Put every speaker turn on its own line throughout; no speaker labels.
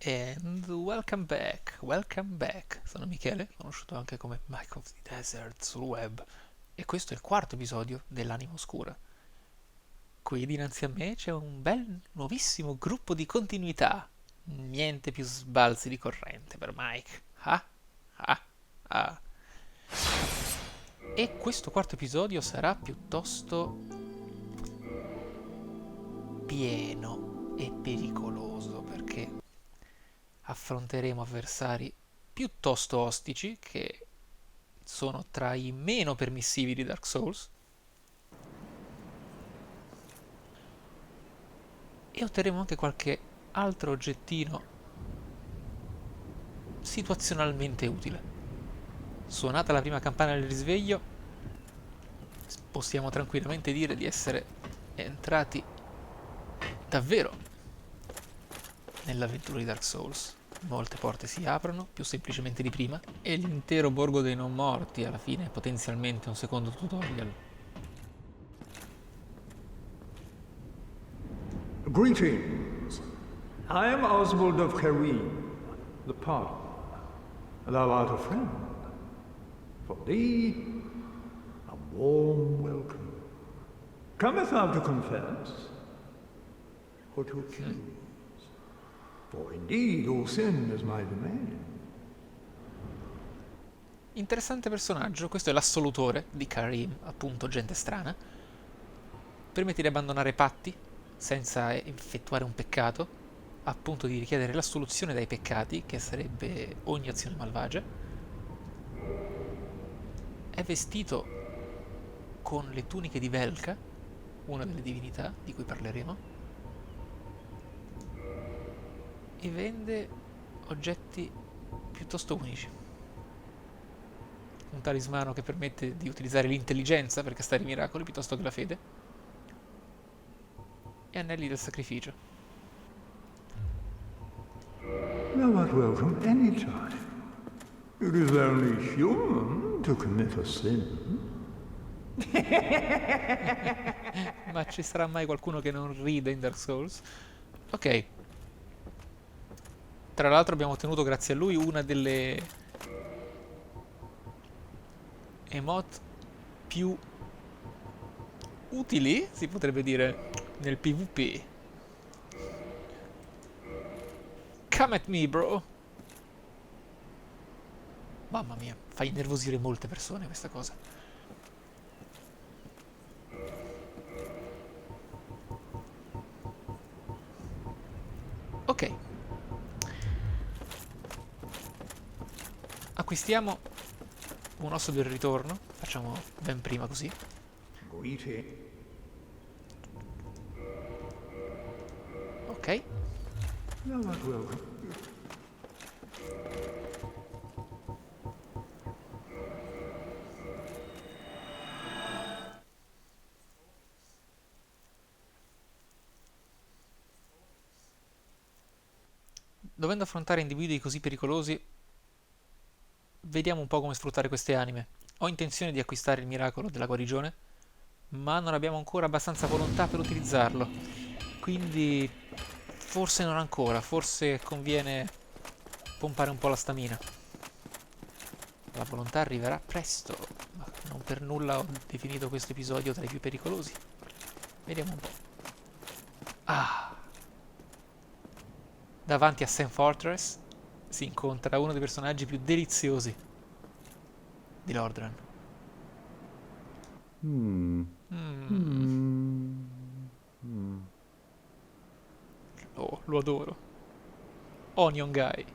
And welcome back, welcome back. Sono Michele, conosciuto anche come Mike of the Desert sul web, e questo è il quarto episodio dell'Anima Oscura. Qui dinanzi a me c'è un bel nuovissimo gruppo di continuità. Niente più sbalzi di corrente per Mike. Ah, ah, ah. E questo quarto episodio sarà piuttosto pieno e pericoloso perché affronteremo avversari piuttosto ostici che sono tra i meno permissivi di Dark Souls e otterremo anche qualche altro oggettino situazionalmente utile. Suonata la prima campana del risveglio, possiamo tranquillamente dire di essere entrati davvero nell'avventura di Dark Souls. Molte porte si aprono più semplicemente di prima e l'intero borgo dei non morti alla fine è potenzialmente un secondo tutorial.
Greetings. I am Oswald of Carim, the Pardon. Thou art a friend. For thee, a warm welcome. Cometh thou to confess, or to accuse? For indeed all sin is my domain.
Interessante personaggio, questo è l'assolutore di Karim, appunto gente strana. Permette di abbandonare patti senza effettuare un peccato, a punto di richiedere l'assoluzione dai peccati, che sarebbe ogni azione malvagia. È vestito con le tuniche di Velka, una delle divinità di cui parleremo, e vende oggetti piuttosto unici. Un talismano che permette di utilizzare l'intelligenza per castare i miracoli piuttosto che la fede, e anelli del sacrificio.
Thou art welcome any time. It is only human to commit a sin.
Ma ci sarà mai qualcuno che non ride in Dark Souls? Ok. Tra l'altro abbiamo ottenuto grazie a lui una delle emote più utili, si potrebbe dire, nel PvP. Come at me, bro! Mamma mia, fa innervosire molte persone questa cosa. Ok. Acquistiamo un osso del ritorno. Facciamo ben prima così.
Greeting.
Ok.
Thou art welcome.
Dovendo affrontare individui così pericolosi, vediamo un po' come sfruttare queste anime. Ho intenzione di acquistare il miracolo della guarigione, ma non abbiamo ancora abbastanza volontà per utilizzarlo. Quindi forse non ancora, forse conviene pompare un po' la stamina. La volontà arriverà presto, ma non per nulla ho definito questo episodio tra i più pericolosi. Vediamo un po'. Ah, davanti a Sam Fortress si incontra uno dei personaggi più deliziosi di Lordran. Oh, lo adoro. Onion Guy.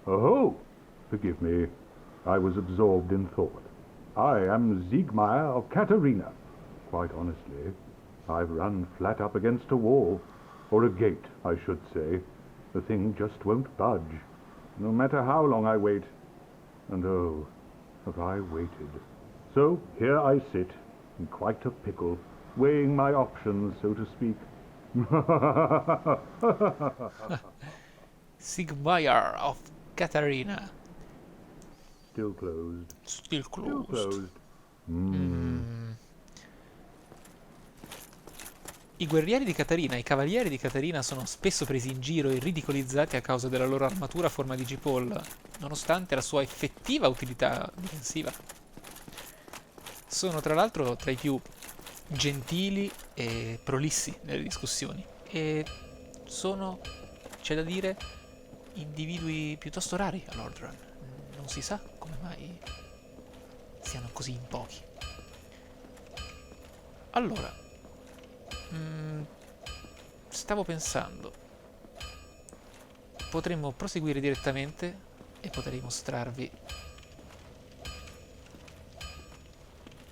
Oh, forgive me. I was absorbed in thought. I am Siegmeyer of Katarina. Quite honestly, I've run flat up against a wall. Or a gate, I should say. The thing just won't budge. No matter how long I wait. And oh, have I waited. So here I sit, in quite a pickle, weighing my options, so to speak.
Sigmire of Katarina.
Still closed.
Still
Still
closed.
closed.
I guerrieri di Catarina e i cavalieri di Catarina sono spesso presi in giro e ridicolizzati a causa della loro armatura a forma di G-Pole, nonostante la sua effettiva utilità difensiva. Sono tra l'altro tra i più gentili e prolissi nelle discussioni e sono, c'è da dire, individui piuttosto rari a Lordran. Non si sa come mai siano così in pochi. Allora, stavo pensando, potremmo proseguire direttamente e potrei mostrarvi,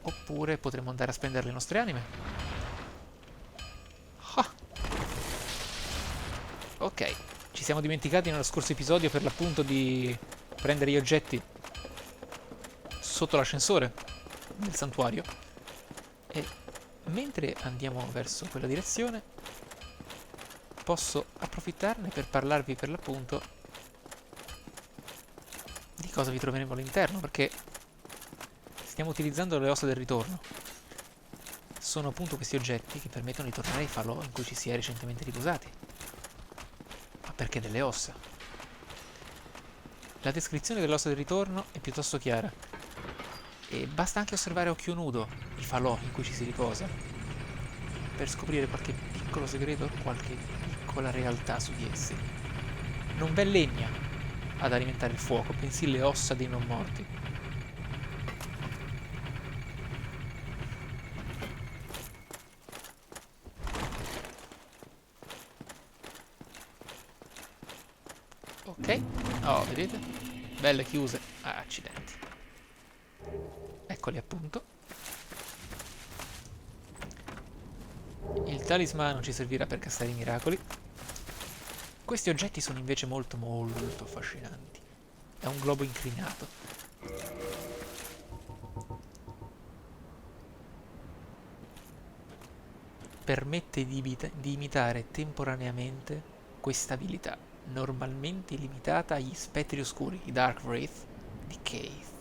oppure potremmo andare a spendere le nostre anime. Ah! Ok, ci siamo dimenticati nello scorso episodio per l'appunto di prendere gli oggetti sotto l'ascensore del santuario, e mentre andiamo verso quella direzione posso approfittarne per parlarvi per l'appunto di cosa vi troveremo all'interno, perché stiamo utilizzando le ossa del ritorno. Sono appunto questi oggetti che permettono di tornare ai falò in cui ci si è recentemente riposati. Ma perché delle ossa? La descrizione delle ossa del ritorno è piuttosto chiara e basta anche osservare a occhio nudo i falò in cui ci si riposa per scoprire qualche piccolo segreto, qualche piccola realtà su di essi. Non v'è legna ad alimentare il fuoco, bensì le ossa dei non morti. Ok, oh, vedete? Belle chiuse. Ah, accidenti. Eccoli appunto. Il talismano ci servirà per castare i miracoli. Questi oggetti sono invece molto molto affascinanti. È un globo inclinato. Permette di imitare temporaneamente questa abilità, normalmente limitata agli spettri oscuri, i Dark Wraith di Keith.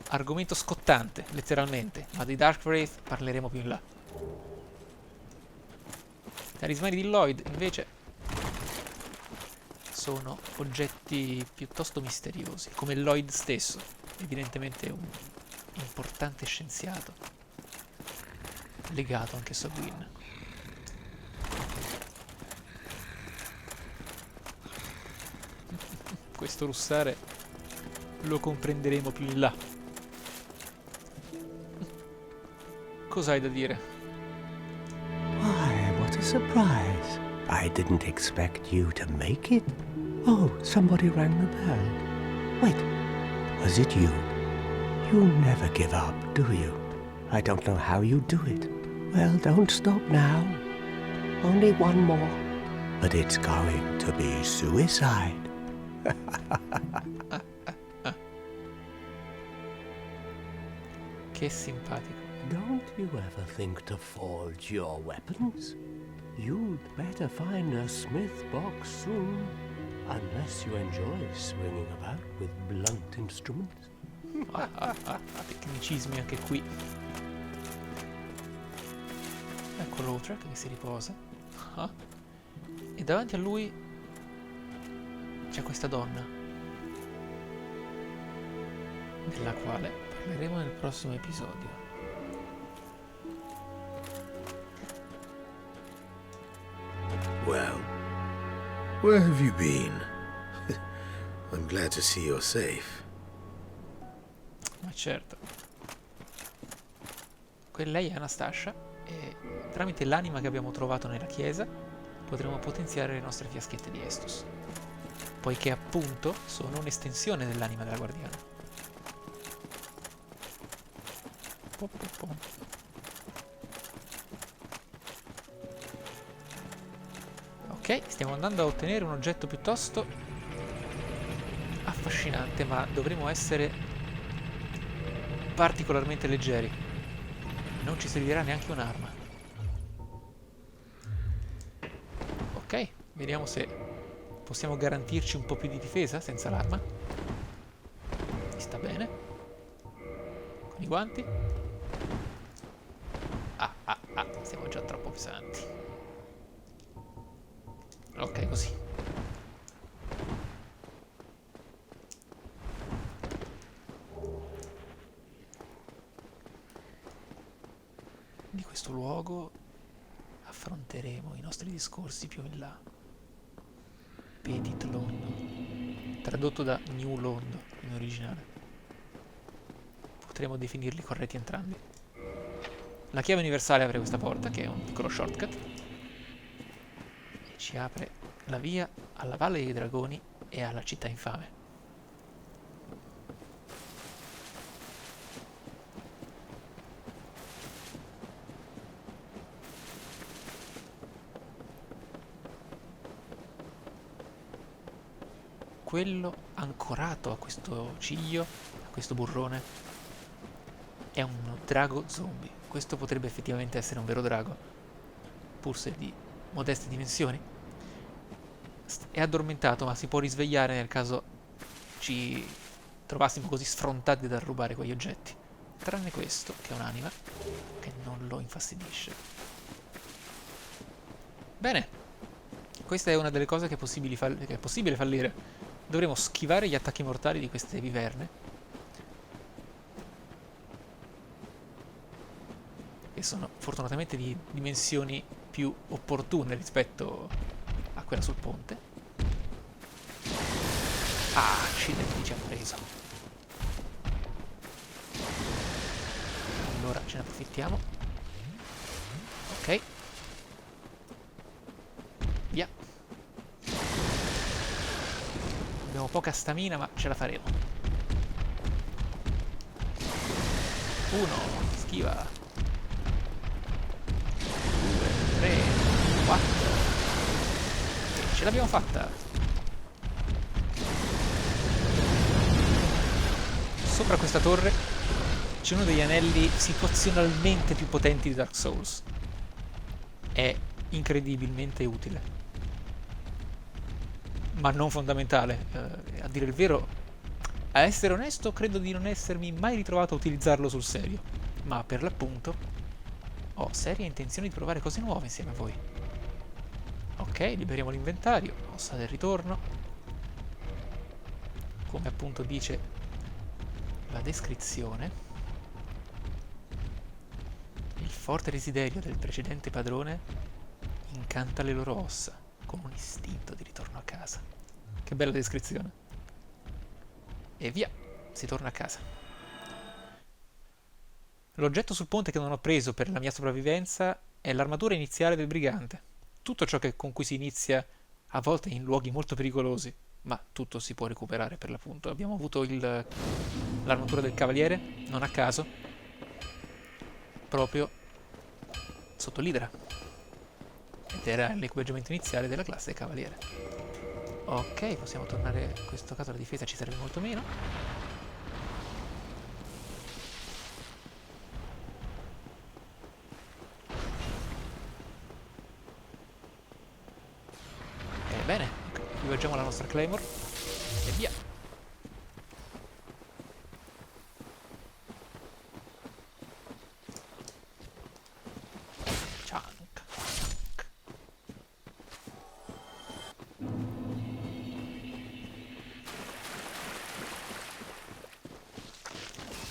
Argomento scottante, letteralmente, ma dei Dark Wraith parleremo più in là. I talismani di Lloyd, invece, sono oggetti piuttosto misteriosi, come Lloyd stesso, evidentemente un importante scienziato, legato anche a Gwyn. Questo russare lo comprenderemo più in là. Cosa hai da dire?
Why, what a surprise. I didn't expect you to make it. Oh, somebody rang the bell. Wait, was it you? You never give up, do you? I don't know how you do it. Well, don't stop now. Only one more. But it's going to be suicide.
Che simpatico.
Don't you ever think to forge your weapons? You'd better find a smith box soon, unless you enjoy swinging about with blunt instruments.
Tecnicismi anche qui. Ecco Lautrec che si riposa. Ah. E davanti a lui c'è questa donna, della quale parleremo nel prossimo episodio.
Well, where have you been? I'm glad to see you're safe.
Ma certo. Lei è Anastasia e tramite l'anima che abbiamo trovato nella chiesa potremo potenziare le nostre fiaschette di Estus, poiché appunto sono un'estensione dell'anima della guardiana. Ok, stiamo andando a ottenere un oggetto piuttosto affascinante, ma dovremo essere particolarmente leggeri. Non ci servirà neanche un'arma. Ok, vediamo se possiamo garantirci un po' più di difesa senza l'arma. Mi sta bene. Con i guanti. Siamo già troppo pesanti. Ok, così. Di questo luogo affronteremo i nostri discorsi più in là. Petit Londo, tradotto da New Londo in originale. Potremmo definirli corretti entrambi. La chiave universale apre questa porta, che è un piccolo shortcut, e ci apre la via alla Valle dei Dragoni e alla Città Infame. Quello ancorato a questo ciglio, a questo burrone, è un drago zombie. Questo potrebbe effettivamente essere un vero drago, pur se di modeste dimensioni. È addormentato, ma si può risvegliare nel caso ci trovassimo così sfrontati da rubare quegli oggetti. Tranne questo, che è un'anima, che non lo infastidisce. Bene, questa è una delle cose che è possibile fallire. Dovremo schivare gli attacchi mortali di queste viverne, che sono fortunatamente di dimensioni più opportune rispetto a quella sul ponte. Ah, accidenti, ci ha preso. Allora ce ne approfittiamo. Ok. Via. Abbiamo poca stamina, ma ce la faremo. 1, schiva. 2, 3, 4. E ce l'abbiamo fatta. Sopra questa torre c'è uno degli anelli situazionalmente più potenti di Dark Souls. È incredibilmente utile, ma non fondamentale. A dire il vero, a essere onesto, credo di non essermi mai ritrovato a utilizzarlo sul serio, ma per l'appunto ho seria intenzione di provare cose nuove insieme a voi. Ok, liberiamo l'inventario, mossa del ritorno. Come appunto dice la descrizione, il forte desiderio del precedente padrone incanta le loro ossa con un istinto di ritorno a casa. Che bella descrizione. E via, si torna a casa. L'oggetto sul ponte che non ho preso per la mia sopravvivenza è l'armatura iniziale del brigante. Tutto ciò con cui si inizia, a volte in luoghi molto pericolosi, ma tutto si può recuperare per l'appunto. Abbiamo avuto l'armatura del cavaliere, non a caso, proprio sotto l'idra. Ed era l'equipaggiamento iniziale della classe cavaliere. Ok, possiamo tornare. In questo caso la difesa ci serve molto meno. Bene, equipaggiamo la nostra Claymore e via. Chunk.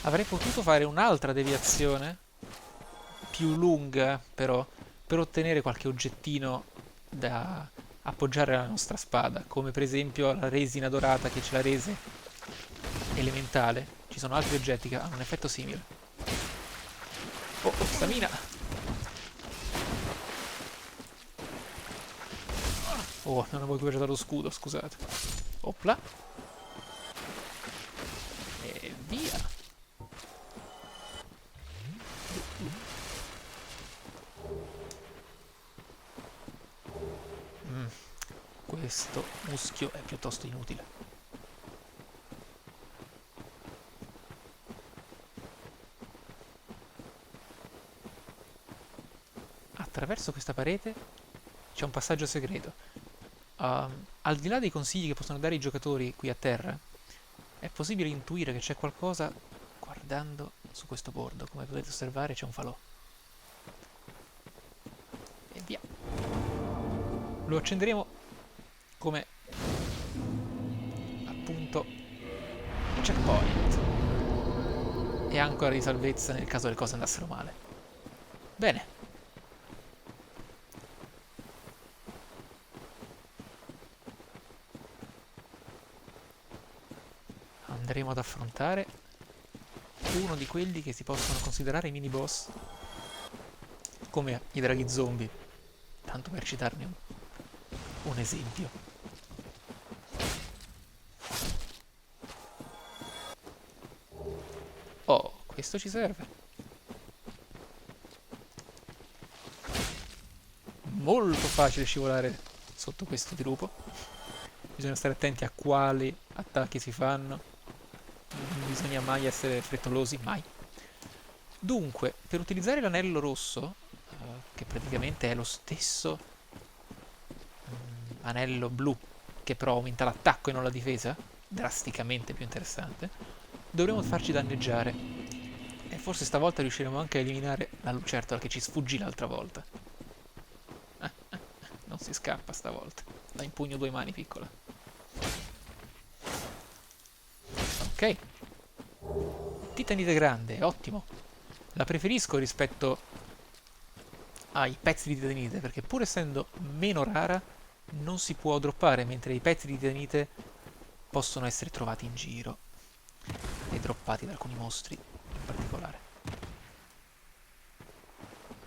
Avrei potuto fare un'altra deviazione, più lunga però, per ottenere qualche oggettino da appoggiare alla nostra spada, come per esempio la resina dorata che ce la rese elementale. Ci sono altri oggetti che hanno un effetto simile. Oh, stamina! Oh, non avevo equipaggiato lo scudo, scusate. Opla! E via! Questo muschio è piuttosto inutile. Attraverso questa parete c'è un passaggio segreto. Al di là dei consigli che possono dare i giocatori qui a terra, è possibile intuire che c'è qualcosa guardando su questo bordo. Come potete osservare c'è un falò. Lo accenderemo come appunto checkpoint e ancora di salvezza nel caso le cose andassero male. Bene. Andremo ad affrontare uno di quelli che si possono considerare i mini boss, come i draghi zombie, tanto per citarne un esempio. Oh, questo ci serve. Molto facile scivolare sotto questo dirupo. Bisogna stare attenti a quali attacchi si fanno. Non bisogna mai essere frettolosi, mai. Dunque, per utilizzare l'anello rosso, che praticamente è lo stesso anello blu, che però aumenta l'attacco e non la difesa, drasticamente più interessante, dovremo farci danneggiare. E forse stavolta riusciremo anche a eliminare la lucertola che ci sfuggì l'altra volta. Non si scappa stavolta. La impugno due mani, piccola. Ok. Titanite grande, ottimo. La preferisco rispetto ai pezzi di titanite, perché pur essendo meno rara, non si può droppare, mentre i pezzi di titanite possono essere trovati in giro e droppati da alcuni mostri in particolare.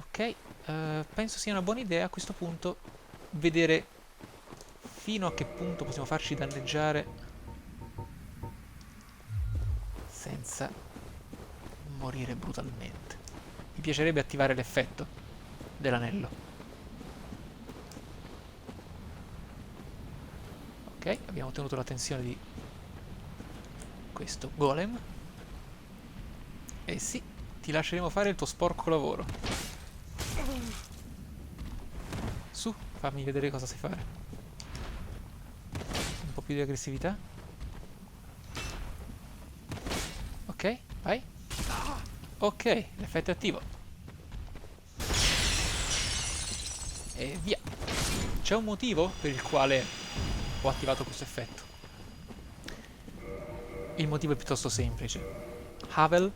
Ok, penso sia una buona idea a questo punto vedere fino a che punto possiamo farci danneggiare senza morire brutalmente. Mi piacerebbe attivare l'effetto dell'anello. Ok, abbiamo ottenuto l'attenzione di questo golem. E sì, ti lasceremo fare il tuo sporco lavoro. Su, fammi vedere cosa sai fare. Un po' più di aggressività. Ok, vai. Ok, l'effetto è attivo. E via. C'è un motivo per il quale ho attivato questo effetto. Il motivo è piuttosto semplice. Havel,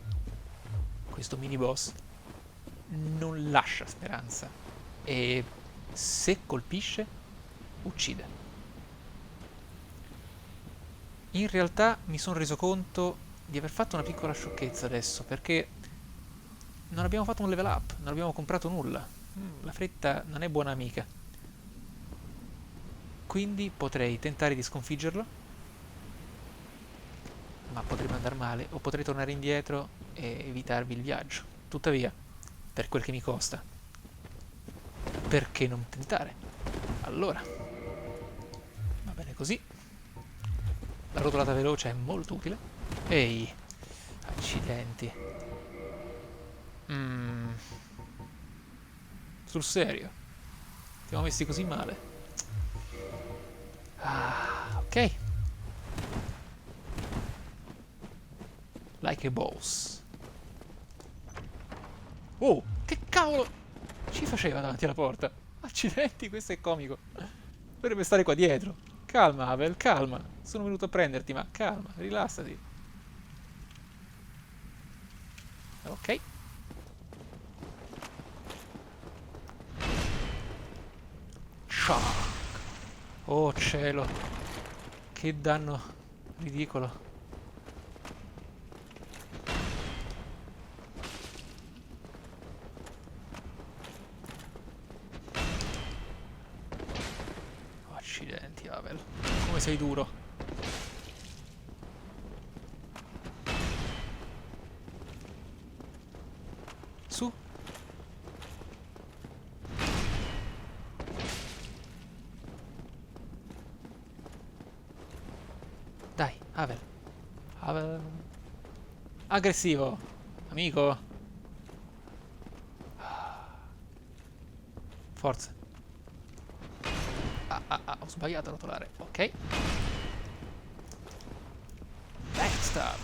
questo mini boss, non lascia speranza e se colpisce, uccide. In realtà mi sono reso conto di aver fatto una piccola sciocchezza adesso, perché non abbiamo fatto un level up, non abbiamo comprato nulla. La fretta non è buona amica. Quindi potrei tentare di sconfiggerlo, ma potrebbe andare male, o potrei tornare indietro e evitarvi il viaggio. Tuttavia, per quel che mi costa, perché non tentare? Allora, va bene così. La rotolata veloce è molto utile. Ehi, accidenti. Sul serio? Siamo messi così male? Ah, ok. Like a boss. Oh, che cavolo ci faceva davanti alla porta? Accidenti, questo è comico. Dovrebbe stare qua dietro. Calma, Abel, calma. Sono venuto a prenderti, ma calma, rilassati. Ok. Shock. Oh cielo. Che danno ridicolo. Accidenti, Abel. Come sei duro. Su. Dai, Abel. Abel. Aggressivo. Amico. Forza. Ho sbagliato a rotolare. Ok. Backstab.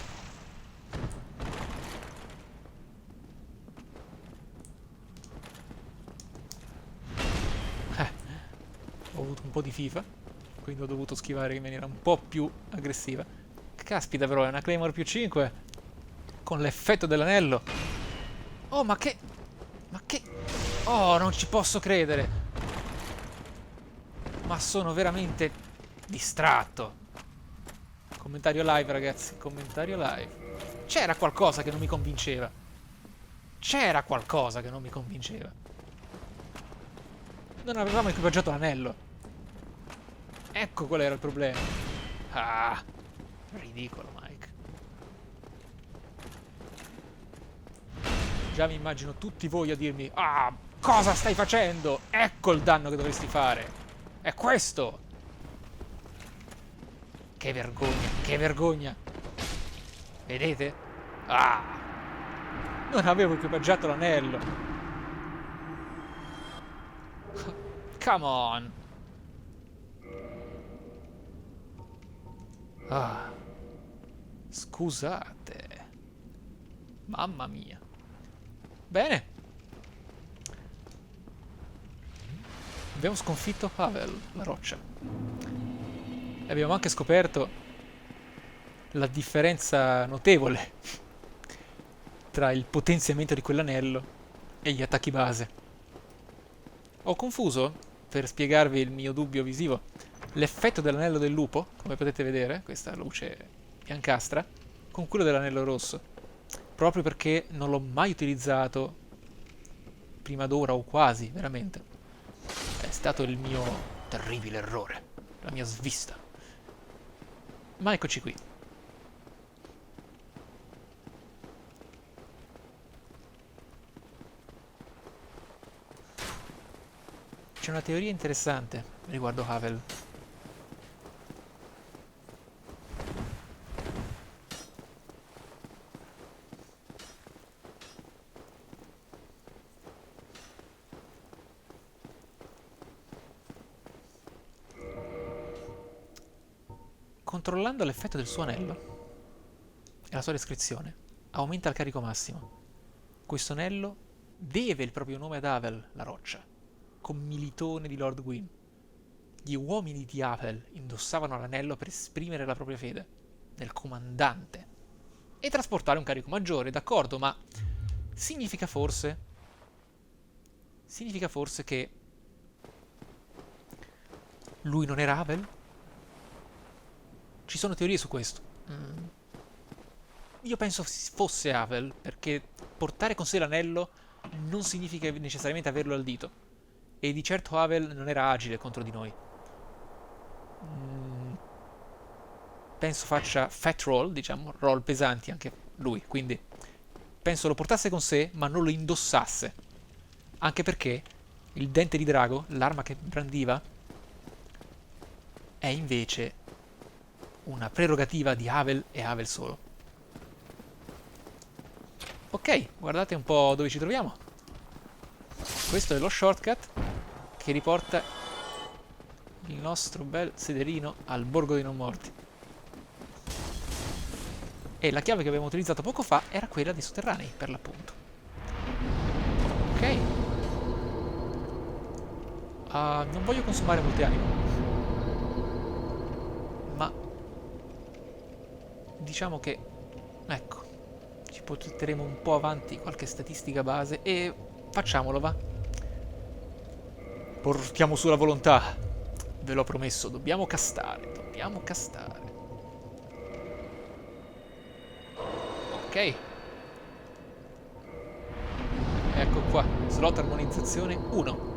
Ho avuto un po' di FIFA, quindi ho dovuto schivare in maniera un po' più aggressiva. Caspita però, è una Claymore più 5 con l'effetto dell'anello. Oh, ma che... Ma che... Oh, non ci posso credere. Ma sono veramente distratto. Commentario live, ragazzi, commentario live. C'era qualcosa che non mi convinceva. C'era qualcosa che non mi convinceva. Non avevamo equipaggiato l'anello. Ecco qual era il problema. Ah, ridicolo, Mike. Già mi immagino tutti voi a dirmi: ah, cosa stai facendo? Ecco il danno che dovresti fare. È questo. Che vergogna, che vergogna. Vedete? Ah, non avevo equipaggiato l'anello. Come on. Ah, scusate. Mamma mia. Bene. Abbiamo sconfitto Havel, la roccia. E abbiamo anche scoperto la differenza notevole tra il potenziamento di quell'anello e gli attacchi base. Ho confuso, per spiegarvi il mio dubbio visivo, l'effetto dell'anello del lupo, come potete vedere, questa luce biancastra, con quello dell'anello rosso, proprio perché non l'ho mai utilizzato prima d'ora o quasi, veramente. È stato il mio terribile errore, la mia svista. Ma eccoci qui. C'è una teoria interessante riguardo Havel. Controllando l'effetto del suo anello e la sua descrizione, aumenta il carico massimo. Questo anello deve il proprio nome ad Havel, la roccia, commilitone di Lord Gwyn. Gli uomini di Havel indossavano l'anello per esprimere la propria fede nel comandante e trasportare un carico maggiore, d'accordo, ma significa forse che lui non era Havel? Ci sono teorie su questo. Io penso fosse Havel, perché portare con sé l'anello non significa necessariamente averlo al dito. E di certo Havel non era agile contro di noi. Penso faccia fat roll, diciamo, roll pesanti anche lui, quindi penso lo portasse con sé, ma non lo indossasse. Anche perché il dente di drago, l'arma che brandiva, è invece una prerogativa di Havel e Havel solo. Ok, guardate un po' dove ci troviamo. Questo è lo shortcut che riporta il nostro bel sederino al Borgo dei Non Morti. E la chiave che abbiamo utilizzato poco fa era quella dei sotterranei, per l'appunto. Ok. Non voglio consumare molte anime, ma diciamo che, ecco, ci porteremo un po' avanti qualche statistica base e facciamolo, va. Portiamo su la volontà. Ve l'ho promesso, dobbiamo castare, dobbiamo castare. Ok. Ecco qua, slot armonizzazione 1.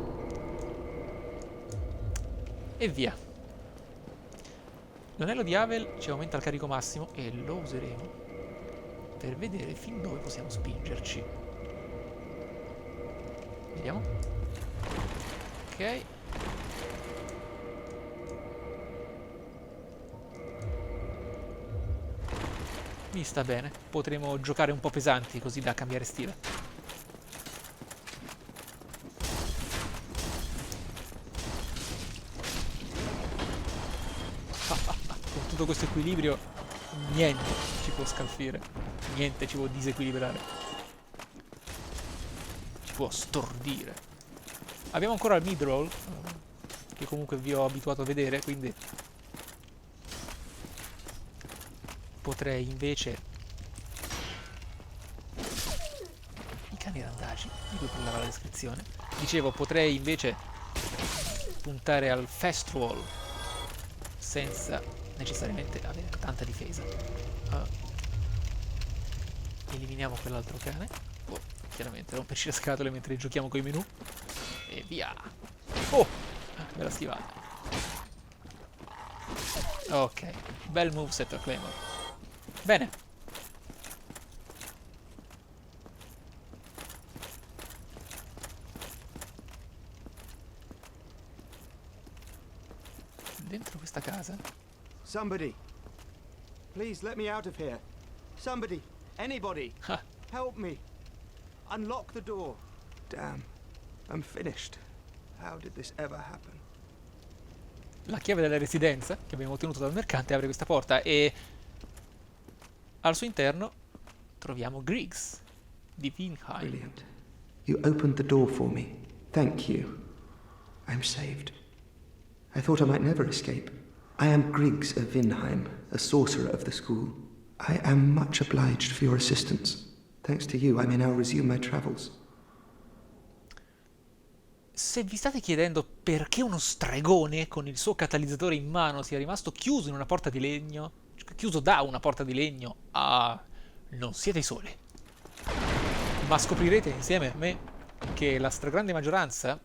E via. L'anello di Havel ci aumenta il carico massimo e lo useremo per vedere fin dove possiamo spingerci. Vediamo. Ok. Mi sta bene. Potremo giocare un po' pesanti così da cambiare stile. Con tutto questo equilibrio niente ci può scalfire. Niente ci può disequilibrare. Ci può stordire. Abbiamo ancora il mid-roll, che che comunque vi ho abituato a vedere, quindi potrei invece... I cani randagi, di cui parlava la descrizione. Dicevo, potrei invece puntare al fast roll senza necessariamente avere tanta difesa. Eliminiamo quell'altro cane. Oh, chiaramente romperci le scatole mentre giochiamo con i menu. E via! Oh! Bella schivata. Ok, bel moveset a Claymore. Bene. Dentro questa casa?
Somebody. Please let me out of here. Somebody. Anybody.
Ah,
Help me. Unlock the door. Damn. I'm finished. How did this ever happen?
la chiave della residenza che abbiamo ottenuto dal mercante apre questa porta e al suo interno troviamo Griggs di Vinheim.
Brilliant. You opened the door for me. Thank you. I'm saved. I thought I might never escape. I am Griggs of Vinheim, a sorcerer of the school. I am much obliged for your assistance. Thanks to you, I may now resume my travels.
Se vi state chiedendo perché uno stregone con il suo catalizzatore in mano sia rimasto chiuso in una porta di legno, chiuso da una porta di legno, non siete i soli. Ma scoprirete insieme a me che la stragrande maggioranza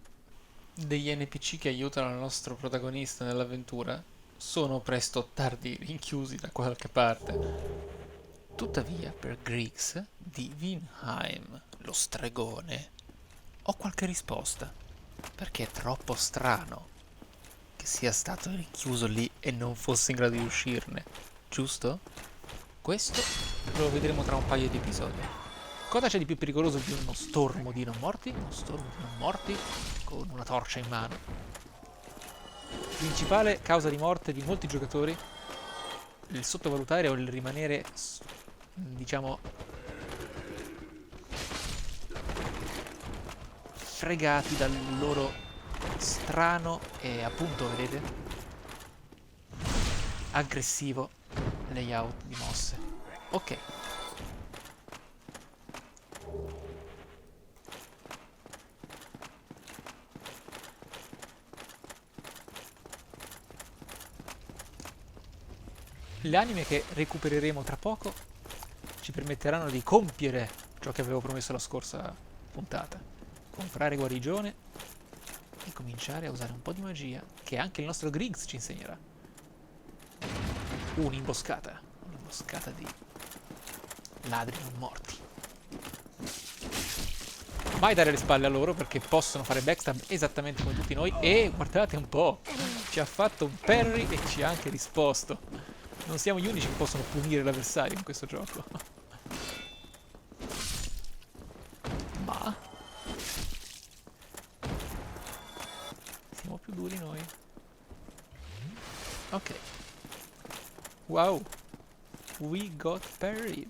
degli NPC che aiutano il nostro protagonista nell'avventura sono presto o tardi rinchiusi da qualche parte. Tuttavia, per Griggs di Vinheim, lo stregone, ho qualche risposta, perché è troppo strano che sia stato rinchiuso lì e non fosse in grado di uscirne, giusto? Questo lo vedremo tra un paio di episodi. Cosa c'è di più pericoloso di uno stormo di non morti? Uno stormo di non morti con una torcia in mano. Principale causa di morte di molti giocatori: il sottovalutare o il rimanere, diciamo, fregati dal loro strano e, appunto, vedete, aggressivo layout di mosse. Ok. Le anime che recupereremo tra poco ci permetteranno di compiere ciò che avevo promesso la scorsa puntata: comprare guarigione e cominciare a usare un po' di magia che anche il nostro Griggs ci insegnerà. Un'imboscata di ladri non morti. Mai dare le spalle a loro, perché possono fare backstab esattamente come tutti noi. E guardate un po', ci ha fatto un parry e ci ha anche risposto. Non siamo gli unici che possono punire l'avversario in questo gioco. Ma siamo più duri noi. Ok. Wow. We got parried.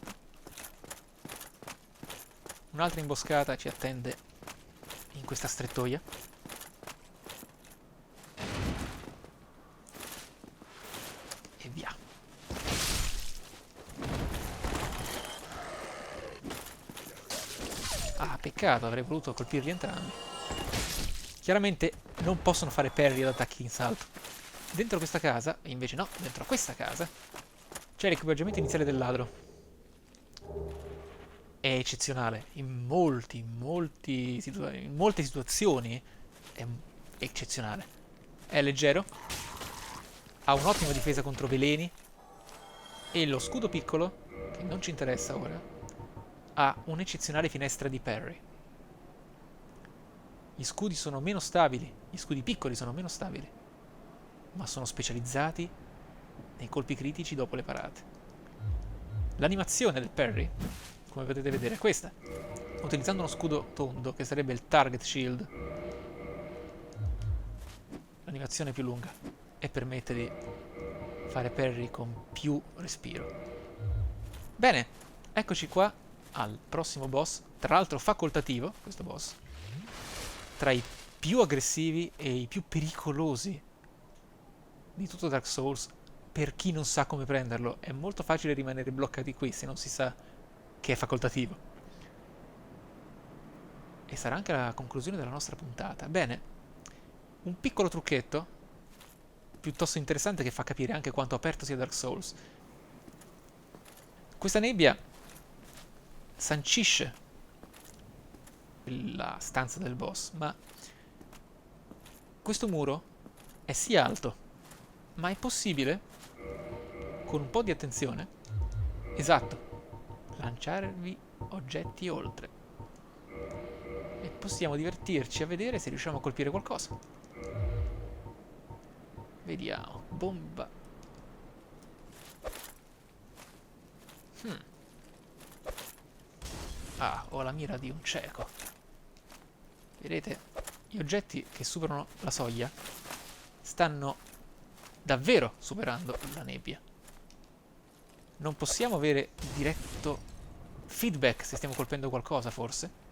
Un'altra imboscata ci attende in questa strettoia. E via. Ah, peccato, avrei voluto colpirli entrambi. Chiaramente non possono fare parry ad attacchi in salto. Dentro questa casa, e invece no, dentro questa casa, c'è l'equipaggiamento iniziale del ladro. È eccezionale. In molte situazioni è eccezionale. È leggero, ha un'ottima difesa contro veleni e lo scudo piccolo, che non ci interessa ora, ha un'eccezionale finestra di parry. Gli scudi sono meno stabili, gli scudi piccoli sono meno stabili, ma sono specializzati nei colpi critici dopo le parate. L'animazione del parry, come potete vedere, è questa. Utilizzando uno scudo tondo, che sarebbe il target shield, l'animazione è più lunga e permette di fare parry con più respiro. Bene, eccoci qua al prossimo boss, tra l'altro facoltativo, questo boss. Tra i più aggressivi e i più pericolosi di tutto Dark Souls per chi non sa come prenderlo. È molto facile rimanere bloccati qui se non si sa che è facoltativo. E sarà anche la conclusione della nostra puntata. Bene, un piccolo trucchetto piuttosto interessante che fa capire anche quanto aperto sia Dark Souls. Questa nebbia sancisce la stanza del boss, ma questo muro è sì alto, ma è possibile, con un po' di attenzione, esatto, lanciarvi oggetti oltre. E possiamo divertirci a vedere se riusciamo a colpire qualcosa. Vediamo. Bomba. Ah, ho la mira di un cieco. Vedete? Gli oggetti che superano la soglia stanno davvero superando la nebbia. Non possiamo avere diretto feedback se stiamo colpendo qualcosa, forse?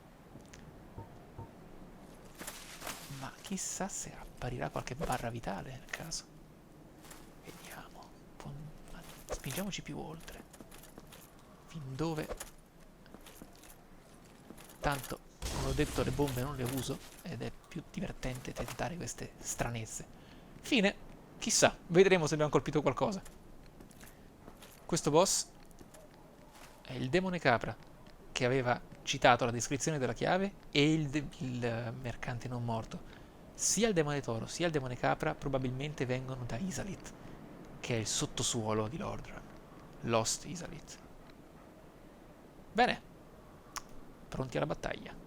Ma chissà se apparirà qualche barra vitale nel caso. Vediamo. Spingiamoci più oltre. Fin dove? Tanto, come ho detto, le bombe non le uso ed è più divertente tentare queste stranezze. Fine. Chissà, vedremo se abbiamo colpito qualcosa. Questo boss è il demone capra che aveva citato la descrizione della chiave e il mercante non morto. Sia il demone toro sia il demone capra probabilmente vengono da Izalit, che è il sottosuolo di Lordran. Lost Izalit. Bene. Pronti alla battaglia.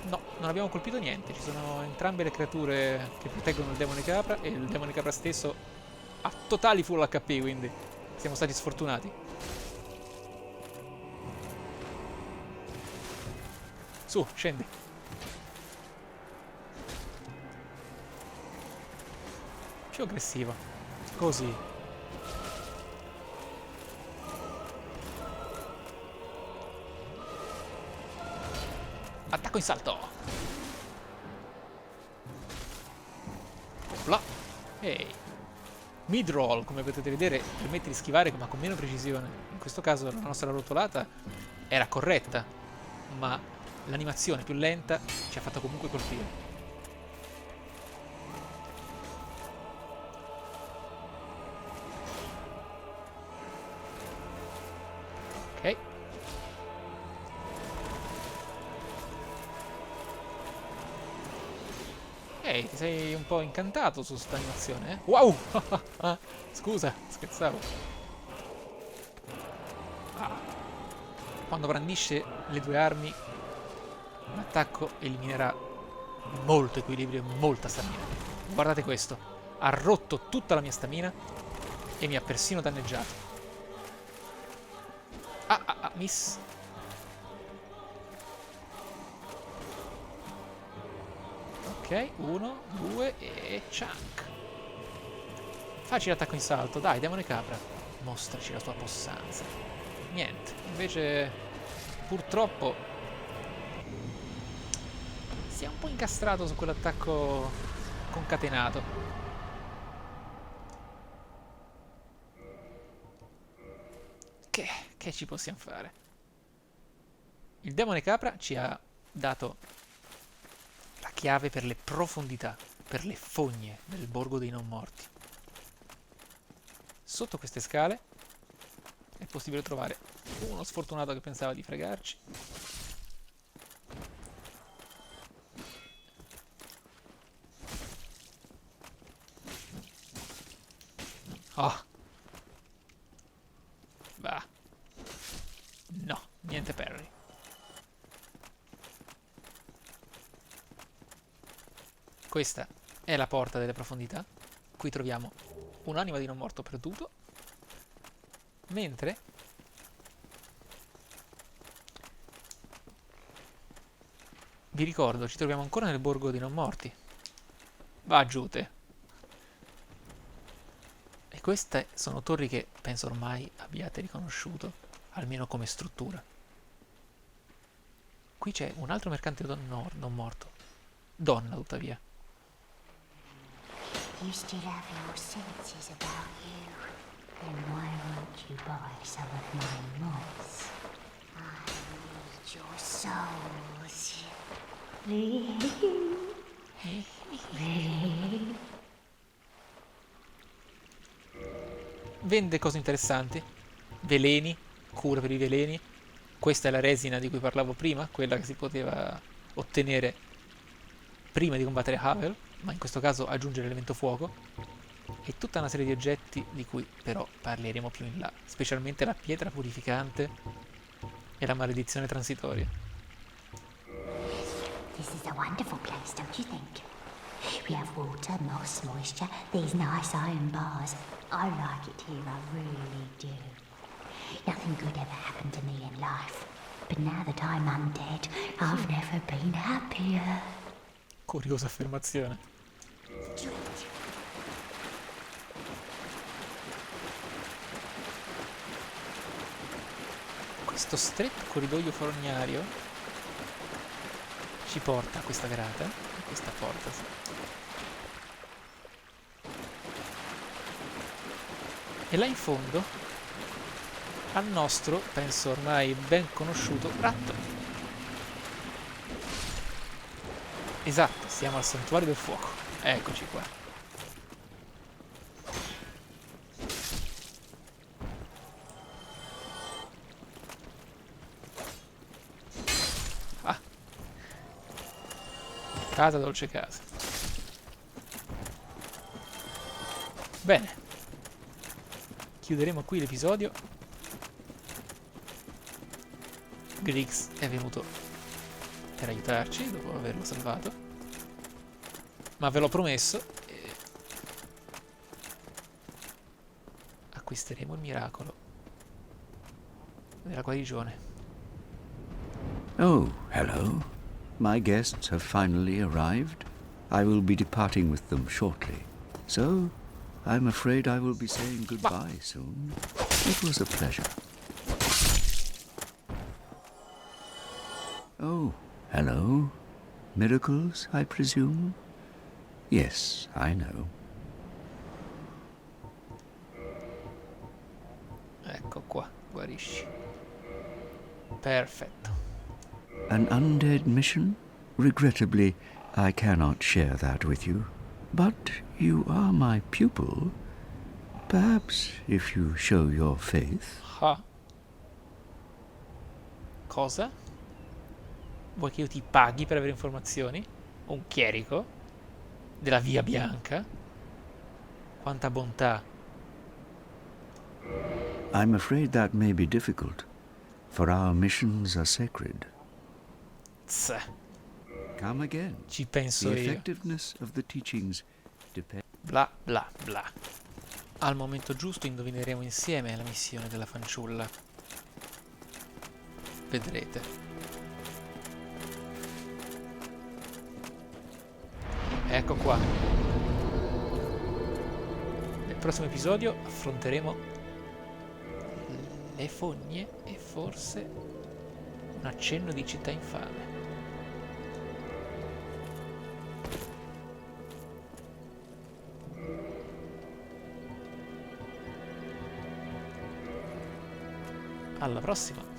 No, non abbiamo colpito niente. Ci sono entrambe le creature che proteggono il demone capra e il demone capra stesso ha totali full HP, quindi siamo stati sfortunati. Su, scendi. Più aggressivo. Così. Attacco in salto. Là. Ehi. Mid-roll, come potete vedere, permette di schivare ma con meno precisione. In questo caso la nostra rotolata era corretta, ma l'animazione più lenta ci ha fatto comunque colpire. Ok. Ehi, ti sei un po' incantato su sta animazione, eh? Wow! Scusa, scherzavo. Ah. Quando brandisce le due armi, l'attacco eliminerà molto equilibrio e molta stamina. Guardate questo. Ha rotto tutta la mia stamina e mi ha persino danneggiato. Miss. Ok, 1, 2 e chunk. Facile attacco in salto, dai, demone capra. Mostraci la tua possanza. Niente, invece purtroppo si è un po' incastrato su quell'attacco concatenato. Che ci possiamo fare? Il demone capra ci ha dato la chiave per le profondità, per le fogne del borgo dei non morti. Sotto queste scale è possibile trovare uno sfortunato che pensava di fregarci. Oh. Va. No, niente parry. Questa è la porta delle profondità. Qui troviamo un'anima di non morto perduto. Mentre vi ricordo, ci troviamo ancora nel borgo dei non morti. Va giù te. E queste sono torri che penso ormai abbiate riconosciuto, almeno come struttura. Qui c'è un altro mercante non morto. Donna, tuttavia.
You still have your senses about you. Then why won't you buy some of my moss? I need your souls.
Vende cose interessanti. Veleni, cura per i veleni. Questa è la resina di cui parlavo prima, quella che si poteva ottenere prima di combattere Havel, ma in questo caso aggiunge l'elemento fuoco, e tutta una serie di oggetti di cui però parleremo più in là, specialmente la pietra purificante e la maledizione transitoria.
This is a wonderful place, don't you think? We have water, moss, moisture, these nice iron bars. I like it here, I really do. Nothing good ever happened to me in life. But now that I'm undead, I've never been happier.
Curiosa affermazione. Questo stretto corridoio fognario ci porta a questa grata, a questa porta. Sì. E là in fondo al nostro, penso ormai ben conosciuto, ratto. Esatto, siamo al santuario del fuoco. Eccoci qua. Ah. Casa dolce casa. Bene. Chiuderemo qui l'episodio. Griggs è venuto per aiutarci dopo averlo salvato, ma ve l'ho promesso e acquisteremo il miracolo della guarigione.
Oh, hello. My guests have finally arrived. I will be departing with them shortly. So, I'm afraid I will be saying goodbye soon. It was a pleasure. Oh, hello. Miracles, I presume? Yes, I know.
Ecco qua, guarisci. Perfetto.
An undead mission? Regrettably, I cannot share that with you. But you are my pupil. Perhaps if you show your faith.
Ah. Cosa? Vuoi che io ti paghi per avere informazioni? Un chierico? Della Via Bianca? Quanta bontà.
I'm afraid that may be difficult, for our missions are sacred.
Tss,
Come again.
ci penso
The
io.
effectiveness of the teachings depends.
Bla bla bla. Al momento giusto indovineremo insieme la missione della fanciulla. Vedrete. Ecco qua. Nel prossimo episodio affronteremo le fogne e forse un accenno di città infame. Alla prossima!